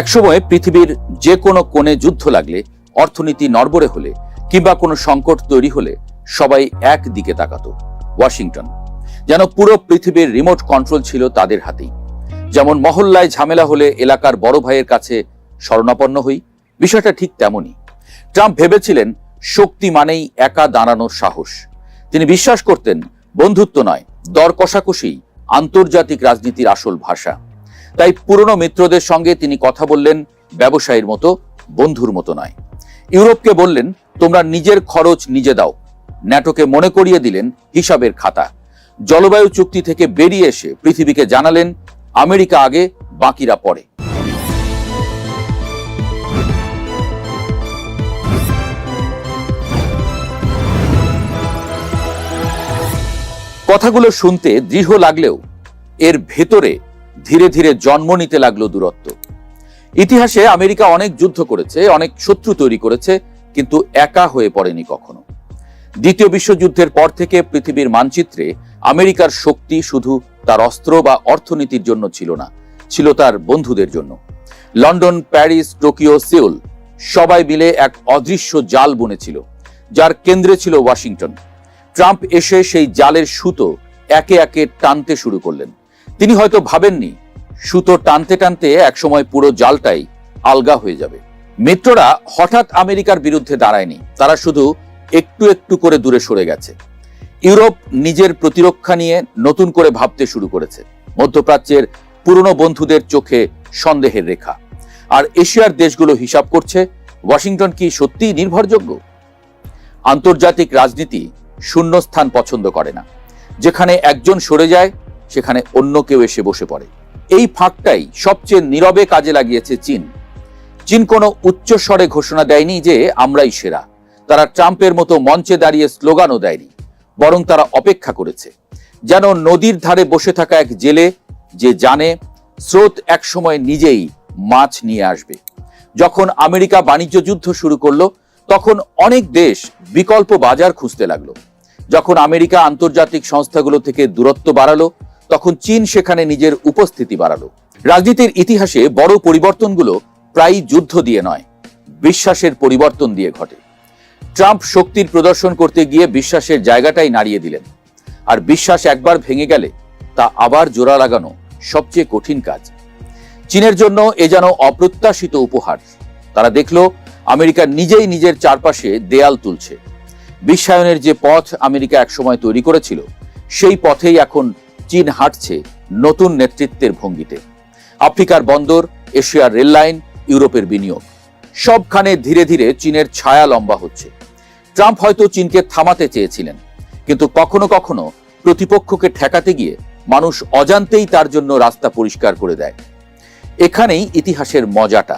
একসময় পৃথিবীর যে কোনো কোণে যুদ্ধ লাগলে, অর্থনীতি নড়বড়ে হলে কিংবা কোনো সংকট তৈরি হলে সবাই এক দিকে তাকাতো, ওয়াশিংটন। যেন পুরো পৃথিবীর রিমোট কন্ট্রোল ছিল তাদের হাতেই। যেমন মহল্লায় ঝামেলা হলে এলাকার বড় ভাইয়ের কাছে শরণাপন্ন হই, বিষয়টা ঠিক তেমনই। ট্রাম্প ভেবেছিলেন শক্তি মানেই একা দাঁড়ানোর সাহস। তিনি বিশ্বাস করতেন বন্ধুত্ব নয়, দর কষাকষি আন্তর্জাতিক রাজনীতির আসল ভাষা। তাই পুরনো মিত্রদের সঙ্গে তিনি কথা বললেন ব্যবসায়ীর মতো, বন্ধুর মতো নয়। ইউরোপকে বললেন তোমরা নিজের খরচ নিজে দাও। ন্যাটোকে মনে করিয়ে দিলেন হিসাবের খাতা। জলবায়ু চুক্তি থেকে বেরিয়ে এসে পৃথিবীকে জানালেন আমেরিকা আগে, বাকিরা পরে। কথাগুলো শুনতে দৃঢ় লাগলেও এর ভেতরে ধীরে ধীরে জন্ম নিতে লাগলো দূরত্ব। ইতিহাসে আমেরিকা অনেক যুদ্ধ করেছে, অনেক শত্রু তৈরি করেছে, কিন্তু একা হয়ে পড়েনি কখনো। দ্বিতীয় বিশ্বযুদ্ধের পর থেকে পৃথিবীর মানচিত্রে আমেরিকার শক্তি শুধু তার অস্ত্র বা অর্থনীতির জন্য ছিল না, ছিল তার বন্ধুদের জন্য। লন্ডন, প্যারিস, টোকিও, সিউল সবাই মিলে এক অদৃশ্য জাল বুনেছিল, যার কেন্দ্রে ছিল ওয়াশিংটন। ট্রাম্প এসে সেই জালের সুতো একে একে টানতে শুরু করলেন। তিনি হয়তো ভাবেননি সুতো টানতে টানতে একসময় পুরো জালটাই আলগা হয়ে যাবে। মিত্ররা হঠাৎ আমেরিকার বিরুদ্ধে দাঁড়ায়নি, তারা শুধু একটু একটু করে দূরে সরে গেছে। ইউরোপ নিজের প্রতিরক্ষা নিয়ে নতুন করে ভাবতে শুরু করেছে। মধ্যপ্রাচ্যের পুরনো বন্ধুদের চোখে সন্দেহের রেখা। আর এশিয়ার দেশগুলো হিসাব করছে ওয়াশিংটন কি সত্যিই নির্ভরযোগ্য? আন্তর্জাতিক রাজনীতি শূন্যস্থান পছন্দ করে না। যেখানে একজন সরে যায় সেখানে অন্য কেউ এসে বসে পড়ে। এই ফাঁকটাই সবচেয়ে নীরবে কাজে লাগিয়েছে চীন। চীন কোনো উচ্চস্বরে ঘোষণা দেয়নি যে আমরাই সেরা। তারা ট্রাম্পের মতো মঞ্চে দাঁড়িয়ে স্লোগানও দেয়নি, বরং তারা অপেক্ষা করেছে, যেন নদীর ধারে বসে থাকা এক জেলে যে জানে স্রোত একসময় নিজেই মাছ নিয়ে আসবে। যখন আমেরিকা বাণিজ্য যুদ্ধ শুরু করলো, তখন অনেক দেশ বিকল্প বাজার খুঁজতে লাগলো। যখন আমেরিকা আন্তর্জাতিক সংস্থাগুলো থেকে দূরত্ব বাড়ালো, তখন চীন সেখানে নিজের উপস্থিতি বাড়ালো। রাজনীতির ইতিহাসে বড় পরিবর্তনগুলো প্রায়ই যুদ্ধ দিয়ে নয়, বিশ্বাসের পরিবর্তন দিয়ে ঘটে। ট্রাম্প শক্তির প্রদর্শন করতে গিয়ে বিশ্বাসের জায়গাটাই নাড়িয়ে দিলেন। আর বিশ্বাস একবার ভেঙে গেলে তা আবার জোড়া লাগানো সবচেয়ে কঠিন কাজ। চীনের জন্য এ যেন অপ্রত্যাশিত উপহার। তারা দেখলো আমেরিকা নিজেই নিজের চারপাশে দেয়াল তুলছে। বিশ্বায়নের যে পথ আমেরিকা একসময় তৈরি করেছিল, সেই পথেই এখন চীন হাঁটছে নতুন নেতৃত্বের ভঙ্গিতে। আফ্রিকার বন্দর, এশিয়ার রেললাইন, ইউরোপের বিনিয়োগ, সবখানে ধীরে ধীরে চীনের ছায়া লম্বা হচ্ছে। ট্রাম্প হয়তো চীনকে থামাতে চেয়েছিলেন, কিন্তু কখনো কখনো প্রতিপক্ষকে ঠেকাতে গিয়ে মানুষ অজান্তেই তার জন্য রাস্তা পরিষ্কার করে দেয়। এখানেই ইতিহাসের মজাটা।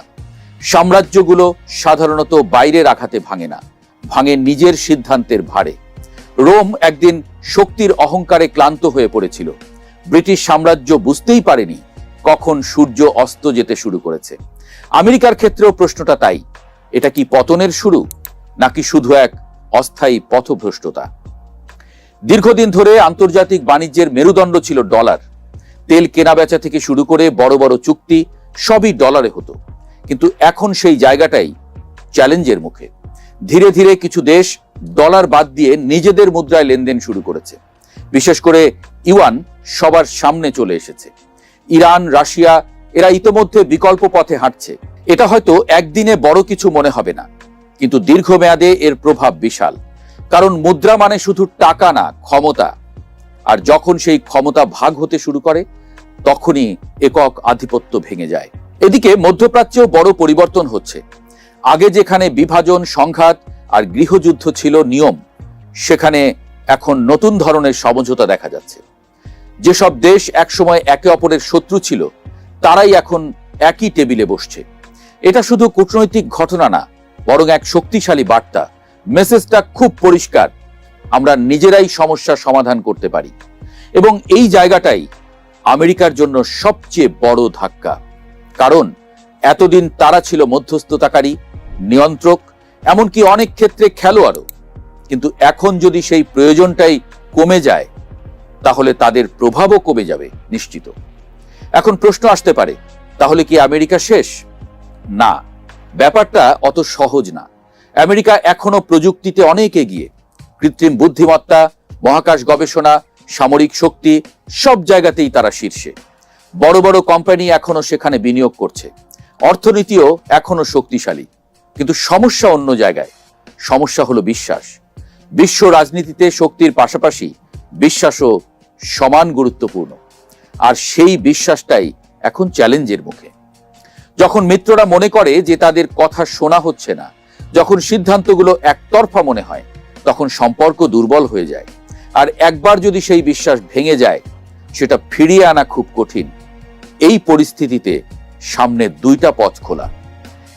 সাম্রাজ্যগুলো সাধারণত বাইরের আঘাতে ভাঙে না, ভাঙে নিজের সিদ্ধান্তের ভারে। রোম একদিন শক্তির অহংকারে ক্লান্ত হয়ে পড়েছিল। ব্রিটিশ সাম্রাজ্য বুঝতেই পারেনি কখন সূর্য অস্ত যেতে শুরু করেছে। আমেরিকার ক্ষেত্রেও প্রশ্নটা তাই। এটা কি পতনের শুরু, নাকি শুধু এক অস্থায়ী পথভ্রষ্টতা? দীর্ঘদিন ধরে আন্তর্জাতিক বাণিজ্যের মেরুদণ্ড ছিল ডলার। তেল কেনাবেচা থেকে শুরু করে বড় বড় চুক্তি সবই ডলারে হতো। কিন্তু এখন সেই জায়গাটাই চ্যালেঞ্জের মুখে। ধীরে ধীরে কিছু দেশ ডলার বাদ দিয়ে নিজেদের মুদ্রায় লেনদেন শুরু করেছে। বিশেষ করে ইউয়ান সবার সামনে চলে এসেছে। ইরান, রাশিয়া এরা ইতোমধ্যে বিকল্প পথে হাঁটছে। এটা হয়তো একদিনে বড় কিছু মনে হবে না, কিন্তু দীর্ঘমেয়াদে এর প্রভাব বিশাল। কারণ মুদ্রা মানে শুধু টাকা না, ক্ষমতা। আর যখন সেই ক্ষমতা ভাগ হতে শুরু করে, তখনই একক আধিপত্য ভেঙে যায়। এদিকে মধ্যপ্রাচ্যেও বড় পরিবর্তন হচ্ছে। আগে যেখানে বিভাজন, সংঘাত আর গৃহযুদ্ধ ছিল নিয়ম, সেখানে এখন নতুন ধরনের সমঝোতা দেখা যাচ্ছে। যেসব দেশ একসময় একে অপরের শত্রু ছিল, তারাই এখন একই টেবিলে বসছে। এটা শুধু কূটনৈতিক ঘটনা না, বরং এক শক্তিশালী বার্তা। মেসেজটা খুব পরিষ্কার, আমরা নিজেরাই সমস্যার সমাধান করতে পারি। এবং এই জায়গাটাই আমেরিকার জন্য সবচেয়ে বড় ধাক্কা। কারণ এতদিন তারা ছিল মধ্যস্থতাকারী, নিয়ন্ত্রক, এমনকি অনেক ক্ষেত্রে খেলোয়াড়ও। কিন্তু এখন যদি সেই প্রয়োজনটাই কমে যায়, তাহলে তাদের প্রভাবও কমে যাবে নিশ্চিত। এখন প্রশ্ন আসতে পারে, তাহলে কি আমেরিকা শেষ? না, ব্যাপারটা অত সহজ না। আমেরিকা এখনো প্রযুক্তিতে অনেক এগিয়ে। কৃত্রিম বুদ্ধিমত্তা, মহাকাশ গবেষণা, সামরিক শক্তি সব জায়গাতেই তারা শীর্ষে। বড় বড় কোম্পানি এখনো সেখানে বিনিয়োগ করছে। অর্থনীতিও এখনো শক্তিশালী। কিন্তু সমস্যা অন্য জায়গায়। সমস্যা হলো বিশ্বাস। বিশ্ব রাজনীতিতে শক্তির পাশাপাশি বিশ্বাসও সমান গুরুত্বপূর্ণ। আর সেই বিশ্বাসটাই এখন চ্যালেঞ্জের মুখে। যখন মিত্ররা মনে করে যে তাদের কথা শোনা হচ্ছে না, যখন সিদ্ধান্তগুলো একতরফা মনে হয়, তখন সম্পর্ক দুর্বল হয়ে যায়। আর একবার যদি সেই বিশ্বাস ভেঙে যায়, সেটা ফিরিয়ে আনা খুব কঠিন। এই পরিস্থিতিতে সামনে দুইটা পথ খোলা।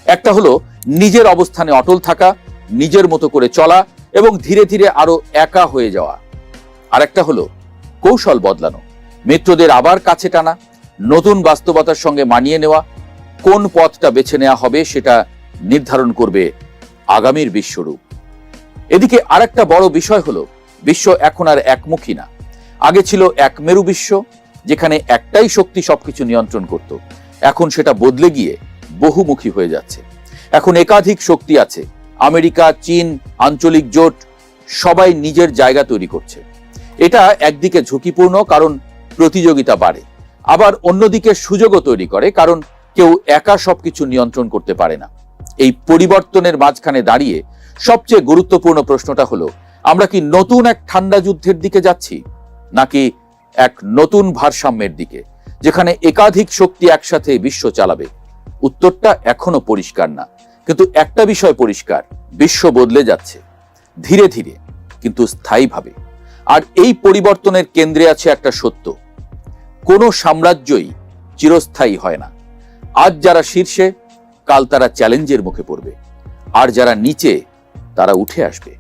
একটা হলো নিজের অবস্থানে অটল থাকা, নিজের মতো করে চলা এবং ধীরে ধীরে আরো একা হয়ে যাওয়া। আর একটা হলো কৌশল বদলানো, মিত্রদের আবার কাছে টানা, নতুন বাস্তবতার সঙ্গে মানিয়ে নেওয়া। কোন পথটা বেছে নেওয়া হবে সেটা নির্ধারণ করবে আগামীর বিশ্বরূপ। এদিকে আরেকটা বড় বিষয় হলো, বিশ্ব এখন আর একমুখী না। আগে ছিল এক মেরু বিশ্ব, যেখানে একটাই শক্তি সবকিছু নিয়ন্ত্রণ করত। এখন সেটা বদলে গিয়ে বহুমুখী হয়ে যাচ্ছে। এখন একাধিক শক্তি আছে। আমেরিকা, চীন, আঞ্চলিক জোট সবাই নিজের জায়গা তৈরি করছে। এটা একদিকে ঝুঁকিপূর্ণ, কারণ প্রতিযোগিতা বাড়ে। আবার অন্যদিকে সুযোগও তৈরি করে, কারণ কেউ একা সবকিছু নিয়ন্ত্রণ করতে পারে না। এই পরিবর্তনের মাঝখানে দাঁড়িয়ে সবচেয়ে গুরুত্বপূর্ণ প্রশ্নটা হলো, আমরা কি নতুন এক ঠান্ডা যুদ্ধের দিকে যাচ্ছি, নাকি এক নতুন ভারসাম্যের দিকে, যেখানে একাধিক শক্তি একসাথে বিশ্ব চালাবে? উত্তরটা এখনো পরিষ্কার না, কিন্তু একটা বিষয় পরিষ্কার, বিশ্ব বদলে যাচ্ছে ধীরে ধীরে কিন্তু স্থায়ীভাবে। আর এই পরিবর্তনের কেন্দ্রে আছে একটা সত্য, কোনো সাম্রাজ্যই চিরস্থায়ী হয় না। আজ যারা শীর্ষে, কাল তারা চ্যালেঞ্জের মুখে পড়বে, আর যারা নিচে তারা উঠে আসবে।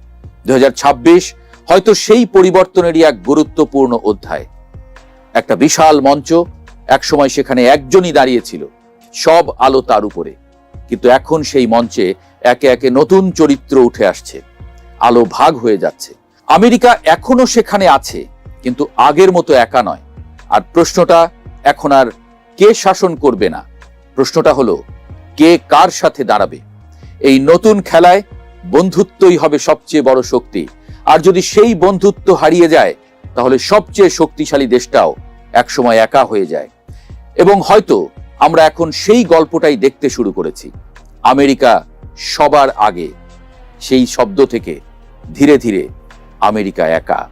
2026 হয়তো সেই পরিবর্তনেরই এক গুরুত্বপূর্ণ অধ্যায়। একটা বিশাল মঞ্চ, একসময় সেখানে একজনই দাঁড়িয়েছিল, সব আলো তার উপরে। কিন্তু এখন সেই মঞ্চে একে একে নতুন চরিত্র উঠে আসছে, আলো ভাগ হয়ে যাচ্ছে। আমেরিকা এখনো সেখানে আছে, কিন্তু আগের মতো একা নয়। আর প্রশ্নটা এখন আর কে শাসন করবে না, প্রশ্নটা হলো কে কার সাথে দাঁড়াবে। এই নতুন খেলায় বন্ধুত্বই হবে সবচেয়ে বড় শক্তি। আর যদি সেই বন্ধুত্ব হারিয়ে যায়, তাহলে সবচেয়ে শক্তিশালী দেশটাও একসময় একা হয়ে যায়। এবং হয়তো আমরা এখন সেই গল্পটাই দেখতে শুরু করেছি। আমেরিকা সবার আগে, সেই শব্দ থেকে ধীরে ধীরে আমেরিকা একা।